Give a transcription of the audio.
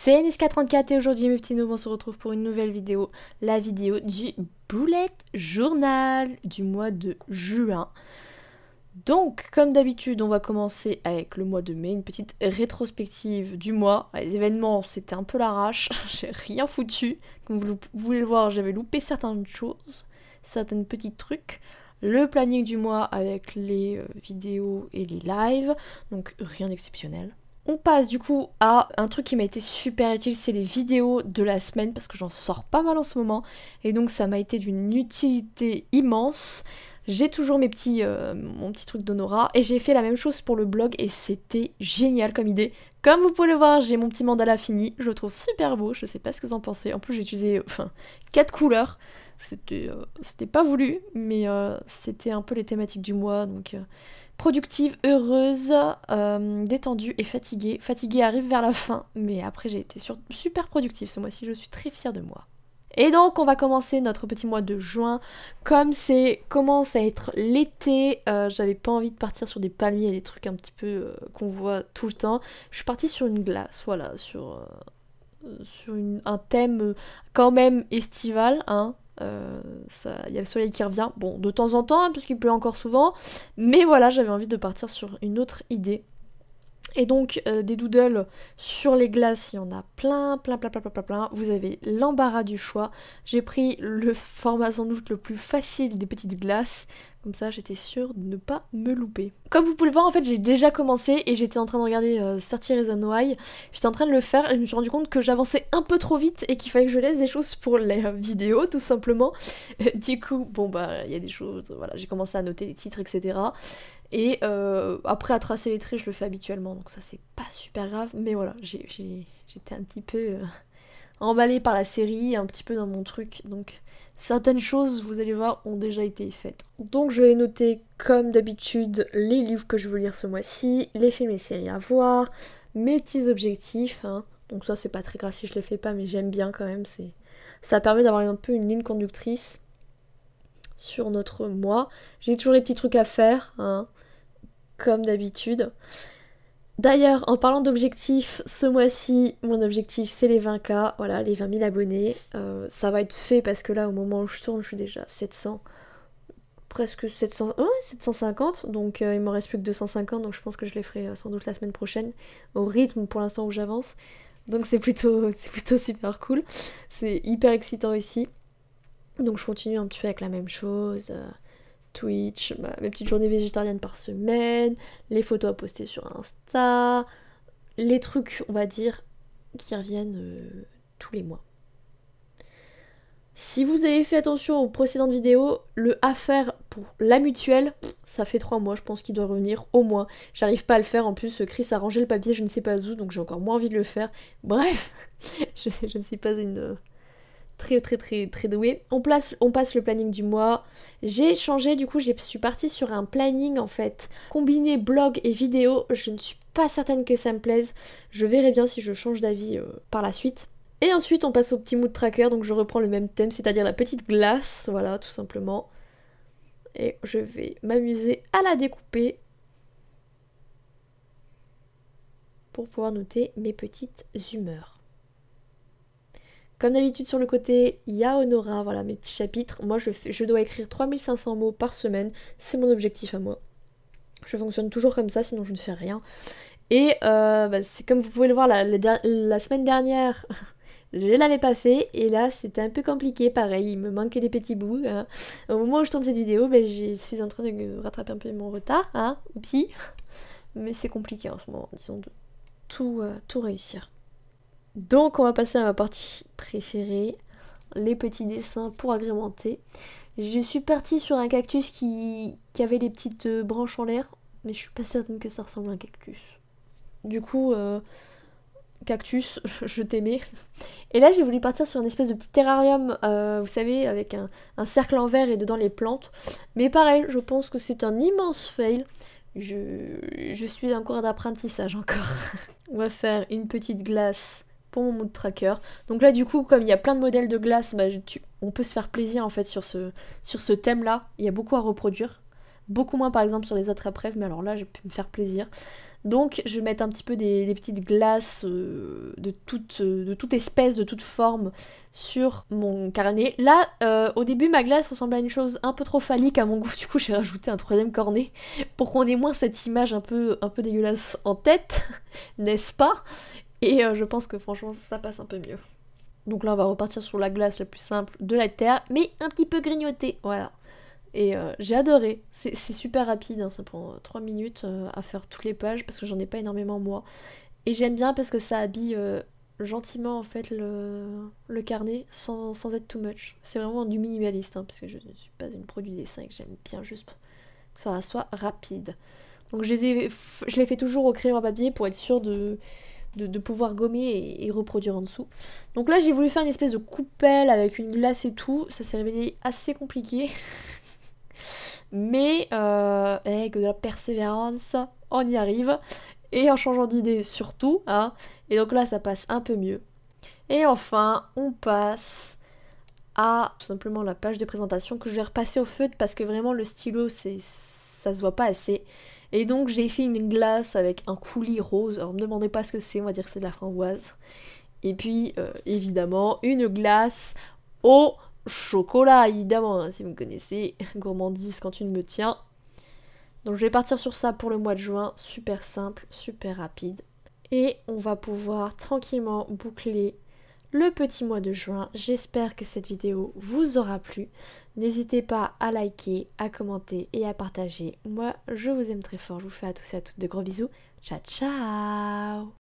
C'est Niska34 et aujourd'hui mes petits noobs on se retrouve pour une nouvelle vidéo, la vidéo du bullet journal du mois de juin. Donc comme d'habitude on va commencer avec le mois de mai, une petite rétrospective du mois. Les événements c'était un peu l'arrache, j'ai rien foutu, comme vous voulez le voir j'avais loupé certaines choses, certains petits trucs. Le planning du mois avec les vidéos et les lives, donc rien d'exceptionnel. On passe du coup à un truc qui m'a été super utile, c'est les vidéos de la semaine parce que j'en sors pas mal en ce moment et donc ça m'a été d'une utilité immense. J'ai toujours mon petit truc d'Honora et j'ai fait la même chose pour le blog et c'était génial comme idée. Comme vous pouvez le voir, j'ai mon petit mandala fini, je le trouve super beau, je sais pas ce que vous en pensez. En plus j'ai utilisé 4 couleurs, c'était pas voulu mais c'était un peu les thématiques du mois donc... productive, heureuse, détendue et fatiguée. Fatiguée arrive vers la fin, mais après j'ai été super productive ce mois-ci, je suis très fière de moi. Et donc on va commencer notre petit mois de juin. Comme commence à être l'été, j'avais pas envie de partir sur des palmiers et des trucs un petit peu qu'on voit tout le temps. Je suis partie sur une glace, voilà, sur un thème quand même estival, hein. Y a le soleil qui revient, bon de temps en temps hein, puisqu'il pleut encore souvent, mais voilà j'avais envie de partir sur une autre idée. Et donc des doodles sur les glaces, il y en a plein. Vous avez l'embarras du choix. J'ai pris le format sans doute le plus facile des petites glaces. Comme ça, j'étais sûre de ne pas me louper. Comme vous pouvez le voir, en fait, j'ai déjà commencé et j'étais en train de regarder 30 Reasons Why. J'étais en train de le faire et je me suis rendu compte que j'avançais un peu trop vite et qu'il fallait que je laisse des choses pour les vidéos, tout simplement. Du coup, bon bah, il y a des choses, voilà, j'ai commencé à noter les titres, etc. Et après à tracer les traits je le fais habituellement donc ça c'est pas super grave mais voilà j'étais un petit peu emballée par la série, un petit peu dans mon truc donc certaines choses vous allez voir ont déjà été faites. Donc je vais noter comme d'habitude les livres que je veux lire ce mois-ci, les films et séries à voir, mes petits objectifs hein. Donc ça c'est pas très grave si je les fais pas mais j'aime bien quand même, ça permet d'avoir un peu une ligne conductrice sur notre mois. J'ai toujours les petits trucs à faire hein, comme d'habitude. D'ailleurs, en parlant d'objectifs, ce mois-ci, mon objectif c'est les 20K, voilà, les 20 000 abonnés. Ça va être fait parce que là, au moment où je tourne, je suis déjà à 700, presque 700, ouais, 750, donc il m'en reste plus que 250, donc je pense que je les ferai sans doute la semaine prochaine, au rythme pour l'instant où j'avance. Donc c'est plutôt super cool, c'est hyper excitant ici. Donc je continue un petit peu avec la même chose. Twitch, mes petites journées végétariennes par semaine, les photos à poster sur Insta, les trucs, on va dire, qui reviennent tous les mois. Si vous avez fait attention aux précédentes vidéos, le à faire pour la mutuelle, ça fait 3 mois, je pense qu'il doit revenir au moins. J'arrive pas à le faire, en plus Chris a rangé le papier, je ne sais pas où, donc j'ai encore moins envie de le faire. Bref, je ne suis pas une... très douée. On passe le planning du mois. J'ai changé, du coup je suis partie sur un planning en fait combiné blog et vidéo. Je ne suis pas certaine que ça me plaise. Je verrai bien si je change d'avis par la suite. Et ensuite on passe au petit mood tracker, donc je reprends le même thème, c'est-à-dire la petite glace, voilà tout simplement. Et je vais m'amuser à la découper pour pouvoir noter mes petites humeurs. Comme d'habitude sur le côté, il y a Honora, voilà mes petits chapitres. Moi je dois écrire 3500 mots par semaine, c'est mon objectif à moi. Je fonctionne toujours comme ça, sinon je ne fais rien. Et c'est comme vous pouvez le voir, la semaine dernière, je l'avais pas fait. Et là c'était un peu compliqué, pareil, il me manquait des petits bouts. Hein. Au moment où je tourne cette vidéo, je suis en train de rattraper un peu mon retard, hein, oupsie. Mais c'est compliqué en ce moment, disons, de tout réussir. Donc on va passer à ma partie préférée, les petits dessins pour agrémenter. Je suis partie sur un cactus qui avait les petites branches en l'air, mais je suis pas certaine que ça ressemble à un cactus. Du coup, cactus, je t'aimais. Et là j'ai voulu partir sur une espèce de petit terrarium, vous savez, avec un cercle en verre et dedans les plantes. Mais pareil, je pense que c'est un immense fail. Je suis en cours d'apprentissage encore. On va faire une petite glace pour mon mood tracker. Donc là du coup comme il y a plein de modèles de glace, on peut se faire plaisir en fait sur ce thème là. Il y a beaucoup à reproduire. Beaucoup moins par exemple sur les attrape-rêves, mais alors là j'ai pu me faire plaisir. Donc je vais mettre un petit peu des petites glaces de toute espèce, de toute forme sur mon carnet. Là, au début ma glace ressemblait à une chose un peu trop phallique à mon goût, du coup j'ai rajouté un troisième cornet pour qu'on ait moins cette image un peu dégueulasse en tête, n'est-ce pas? Et je pense que franchement ça passe un peu mieux. Donc là on va repartir sur la glace la plus simple de la terre, mais un petit peu grignotée, voilà. Et j'ai adoré, c'est super rapide, hein, ça prend 3 minutes à faire toutes les pages parce que j'en ai pas énormément moi. Et j'aime bien parce que ça habille gentiment en fait le carnet sans être too much. C'est vraiment du minimaliste hein, parce que je ne suis pas une pro du dessin et que j'aime bien juste que ça soit rapide. Donc je les fais toujours au crayon à papier pour être sûre de pouvoir gommer et reproduire en dessous. Donc là j'ai voulu faire une espèce de coupelle avec une glace et tout, ça s'est révélé assez compliqué. Mais avec de la persévérance, on y arrive. Et en changeant d'idée surtout, hein. Et donc là ça passe un peu mieux. Et enfin on passe à tout simplement la page de présentation que je vais repasser au feutre parce que vraiment le stylo ça se voit pas assez. Et donc j'ai fait une glace avec un coulis rose. Alors me demandez pas ce que c'est, on va dire que c'est de la framboise. Et puis évidemment une glace au chocolat, évidemment, hein, si vous me connaissez, gourmandise quand une me tient. Donc je vais partir sur ça pour le mois de juin, super simple, super rapide. Et on va pouvoir tranquillement boucler le petit mois de juin. J'espère que cette vidéo vous aura plu. N'hésitez pas à liker, à commenter et à partager. Moi, je vous aime très fort. Je vous fais à tous et à toutes de gros bisous. Ciao, ciao!